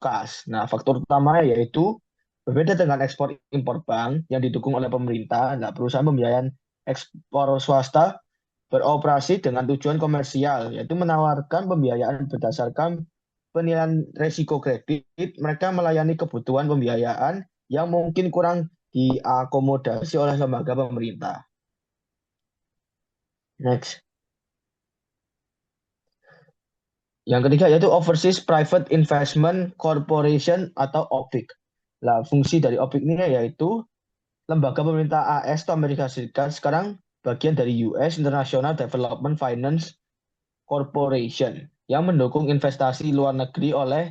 kas. Nah, faktor utamanya yaitu berbeda dengan ekspor impor bank yang didukung oleh pemerintah. Nah, perusahaan pembiayaan ekspor swasta beroperasi dengan tujuan komersial, yaitu menawarkan pembiayaan berdasarkan penilaian risiko kredit. Mereka melayani kebutuhan pembiayaan yang mungkin kurang diakomodasi oleh lembaga pemerintah. Next. Yang ketiga yaitu Overseas Private Investment Corporation atau OPIC. Nah, fungsi dari OPIC ini yaitu lembaga pemerintah AS atau Amerika Serikat sekarang bagian dari US International Development Finance Corporation yang mendukung investasi luar negeri oleh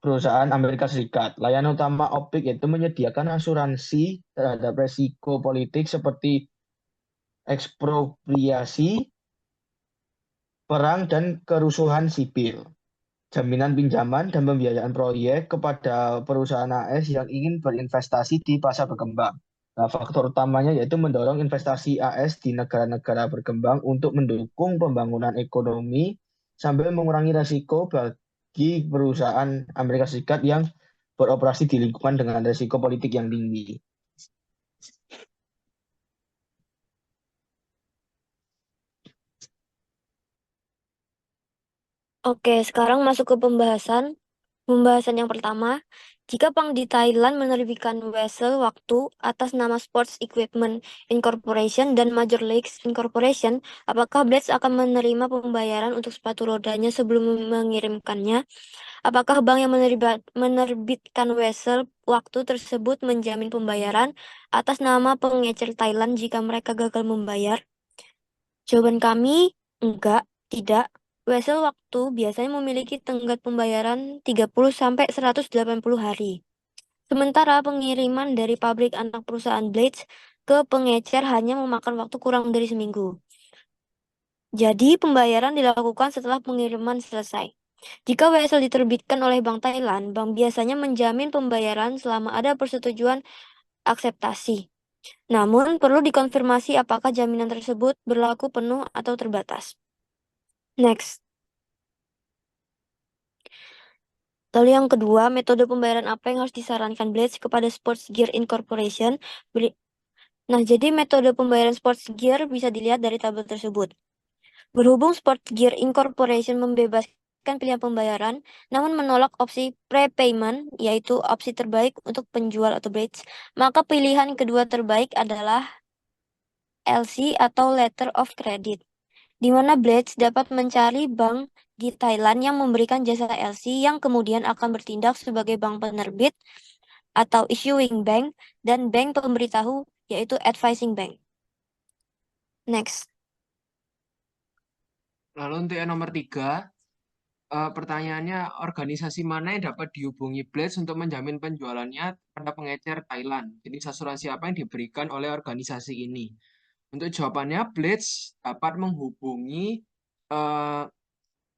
perusahaan Amerika Serikat. Layanan utama OPIC yaitu menyediakan asuransi terhadap resiko politik seperti ekspropriasi, perang, dan kerusuhan sipil. Jaminan pinjaman dan pembiayaan proyek kepada perusahaan AS yang ingin berinvestasi di pasar berkembang. Nah, faktor utamanya yaitu mendorong investasi AS di negara-negara berkembang untuk mendukung pembangunan ekonomi sambil mengurangi risiko bagi perusahaan Amerika Serikat yang beroperasi di lingkungan dengan risiko politik yang tinggi. Oke, sekarang masuk ke pembahasan. Pembahasan yang pertama, jika bank di Thailand menerbitkan wesel waktu atas nama Sports Equipment Incorporation dan Major Leagues Incorporation, apakah Blades akan menerima pembayaran untuk sepatu rodanya sebelum mengirimkannya? Apakah bank yang menerbitkan wesel waktu tersebut menjamin pembayaran atas nama pengecer Thailand jika mereka gagal membayar? Jawaban kami, enggak, tidak. Wesel waktu biasanya memiliki tenggat pembayaran 30 sampai 180 hari. Sementara pengiriman dari pabrik anak perusahaan Blades ke pengecer hanya memakan waktu kurang dari seminggu. Jadi pembayaran dilakukan setelah pengiriman selesai. Jika wesel diterbitkan oleh Bank Thailand, bank biasanya menjamin pembayaran selama ada persetujuan akseptasi. Namun, perlu dikonfirmasi apakah jaminan tersebut berlaku penuh atau terbatas. Next. Lalu yang kedua, metode pembayaran apa yang harus disarankan Blades kepada Sports Gear Incorporation? Nah, jadi metode pembayaran Sports Gear bisa dilihat dari tabel tersebut. Berhubung Sports Gear Incorporation membebaskan pilihan pembayaran, namun menolak opsi prepayment, yaitu opsi terbaik untuk penjual atau Blades, maka pilihan kedua terbaik adalah LC atau Letter of Credit, di mana Blades dapat mencari bank di Thailand yang memberikan jasa LC yang kemudian akan bertindak sebagai bank penerbit atau issuing bank dan bank pemberitahu yaitu advising bank. Next. Lalu untuk yang nomor 3, pertanyaannya organisasi mana yang dapat dihubungi Blades untuk menjamin penjualannya pada pengecer Thailand? Jenis asuransi apa yang diberikan oleh organisasi ini? Untuk jawabannya, Blades dapat menghubungi eh,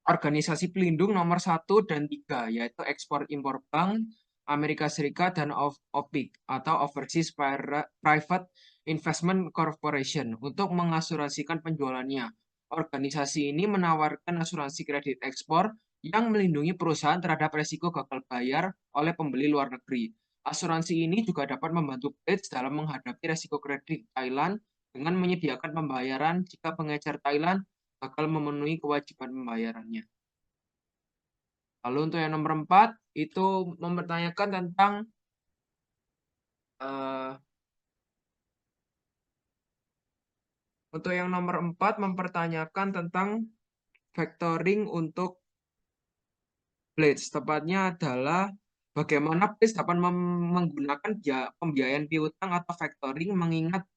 organisasi pelindung nomor 1 dan 3, yaitu Export Import Bank, Amerika Serikat, dan OPIC atau Overseas Private Investment Corporation untuk mengasuransikan penjualannya. Organisasi ini menawarkan asuransi kredit ekspor yang melindungi perusahaan terhadap risiko gagal bayar oleh pembeli luar negeri. Asuransi ini juga dapat membantu Blades dalam menghadapi risiko kredit Thailand dengan menyediakan pembayaran jika pengecer Thailand gagal memenuhi kewajiban pembayarannya. Lalu untuk yang nomor 4, itu mempertanyakan tentang uh, untuk yang nomor 4 mempertanyakan tentang factoring untuk Blades. Tepatnya adalah bagaimana Blades dapat menggunakan pembiayaan piutang atau factoring mengingat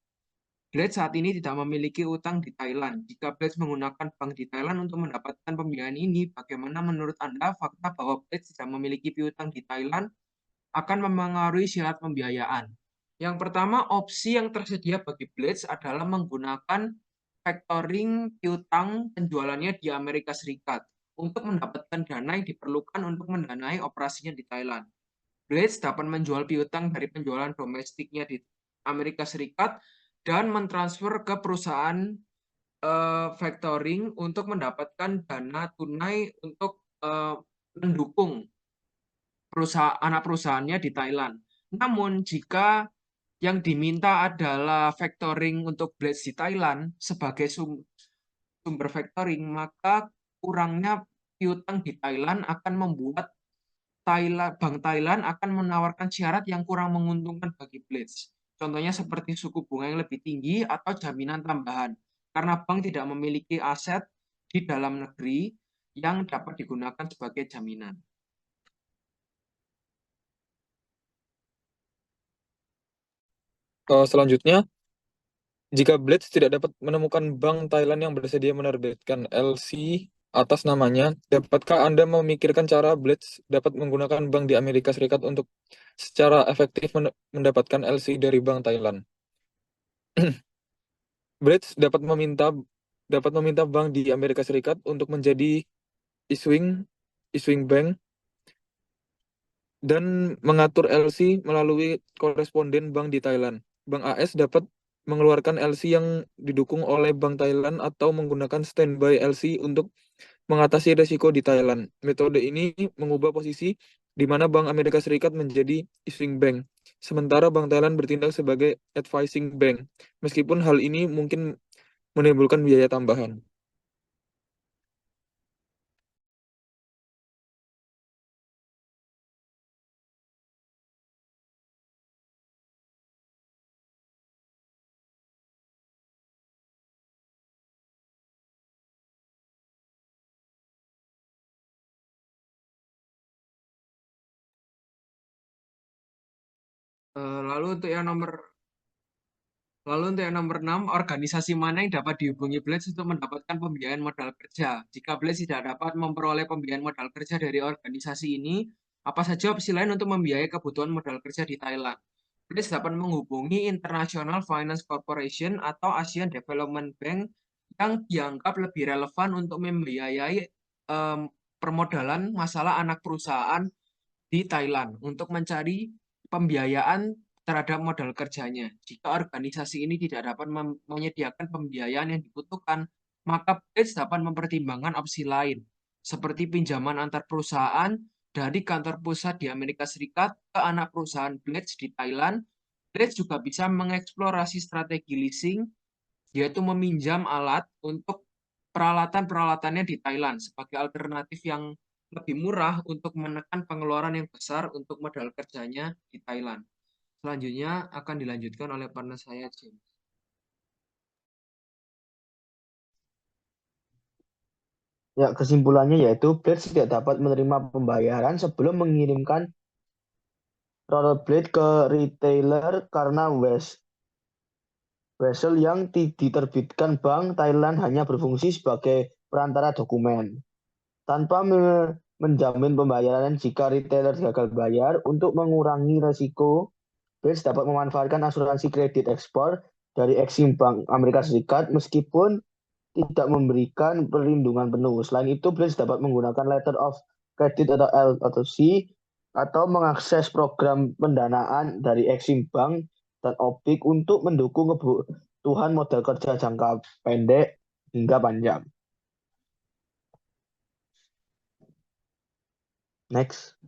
Blades saat ini tidak memiliki utang di Thailand. Jika Blades menggunakan bank di Thailand untuk mendapatkan pembiayaan ini, bagaimana menurut Anda fakta bahwa Blades tidak memiliki piutang di Thailand akan memengaruhi syarat pembiayaan? Yang pertama, opsi yang tersedia bagi Blades adalah menggunakan factoring piutang penjualannya di Amerika Serikat untuk mendapatkan dana yang diperlukan untuk mendanai operasinya di Thailand. Blades dapat menjual piutang dari penjualan domestiknya di Amerika Serikat dan mentransfer ke perusahaan factoring untuk mendapatkan dana tunai untuk mendukung anak perusahaannya di Thailand. Namun jika yang diminta adalah factoring untuk Blades di Thailand sebagai sumber factoring, maka kurangnya piutang di Thailand akan membuat Bank Thailand akan menawarkan syarat yang kurang menguntungkan bagi Blades. Contohnya seperti suku bunga yang lebih tinggi atau jaminan tambahan, karena bank tidak memiliki aset di dalam negeri yang dapat digunakan sebagai jaminan. Selanjutnya, jika Blades tidak dapat menemukan bank Thailand yang bersedia menerbitkan LC atas namanya, dapatkah Anda memikirkan cara Blades dapat menggunakan bank di Amerika Serikat untuk secara efektif mendapatkan LC dari bank Thailand? Blades dapat meminta bank di Amerika Serikat untuk menjadi issuing bank dan mengatur LC melalui koresponden bank di Thailand. Bank AS dapat mengeluarkan LC yang didukung oleh Bank Thailand atau menggunakan standby LC untuk mengatasi risiko di Thailand. Metode ini mengubah posisi di mana Bank Amerika Serikat menjadi issuing bank, sementara Bank Thailand bertindak sebagai advising bank. Meskipun hal ini mungkin menimbulkan biaya tambahan. Lalu untuk yang nomor 6, organisasi mana yang dapat dihubungi Blades untuk mendapatkan pembiayaan modal kerja? Jika Blades tidak dapat memperoleh pembiayaan modal kerja dari organisasi ini, apa saja opsi lain untuk membiayai kebutuhan modal kerja di Thailand? Blades dapat menghubungi International Finance Corporation atau Asian Development Bank yang dianggap lebih relevan untuk membiayai permodalan masalah anak perusahaan di Thailand untuk mencari pembiayaan terhadap modal kerjanya. Jika organisasi ini tidak dapat menyediakan pembiayaan yang dibutuhkan, maka Blades dapat mempertimbangkan opsi lain, seperti pinjaman antar perusahaan dari kantor pusat di Amerika Serikat ke anak perusahaan Blades di Thailand. Blades juga bisa mengeksplorasi strategi leasing, yaitu meminjam alat untuk peralatan-peralatannya di Thailand sebagai alternatif yang lebih murah untuk menekan pengeluaran yang besar untuk modal kerjanya di Thailand. Selanjutnya akan dilanjutkan oleh partner saya, James. Ya, kesimpulannya yaitu Blades tidak dapat menerima pembayaran sebelum mengirimkan rollerblade ke retailer karena vessel yang diterbitkan Bank Thailand hanya berfungsi sebagai perantara dokumen, tanpa menjamin pembayaran jika retailer gagal bayar. Untuk mengurangi resiko, Blades dapat memanfaatkan asuransi kredit ekspor dari Exim Bank Amerika Serikat meskipun tidak memberikan perlindungan penuh. Selain itu, Blades dapat menggunakan letter of credit atau L atau C atau mengakses program pendanaan dari Exim Bank dan OPIK untuk mendukung kebutuhan modal kerja jangka pendek hingga panjang. Next.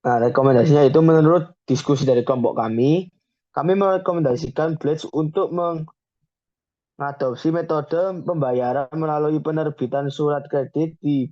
Nah, rekomendasinya itu menurut diskusi dari kelompok kami merekomendasikan Blades untuk mengadopsi metode pembayaran melalui penerbitan surat kredit di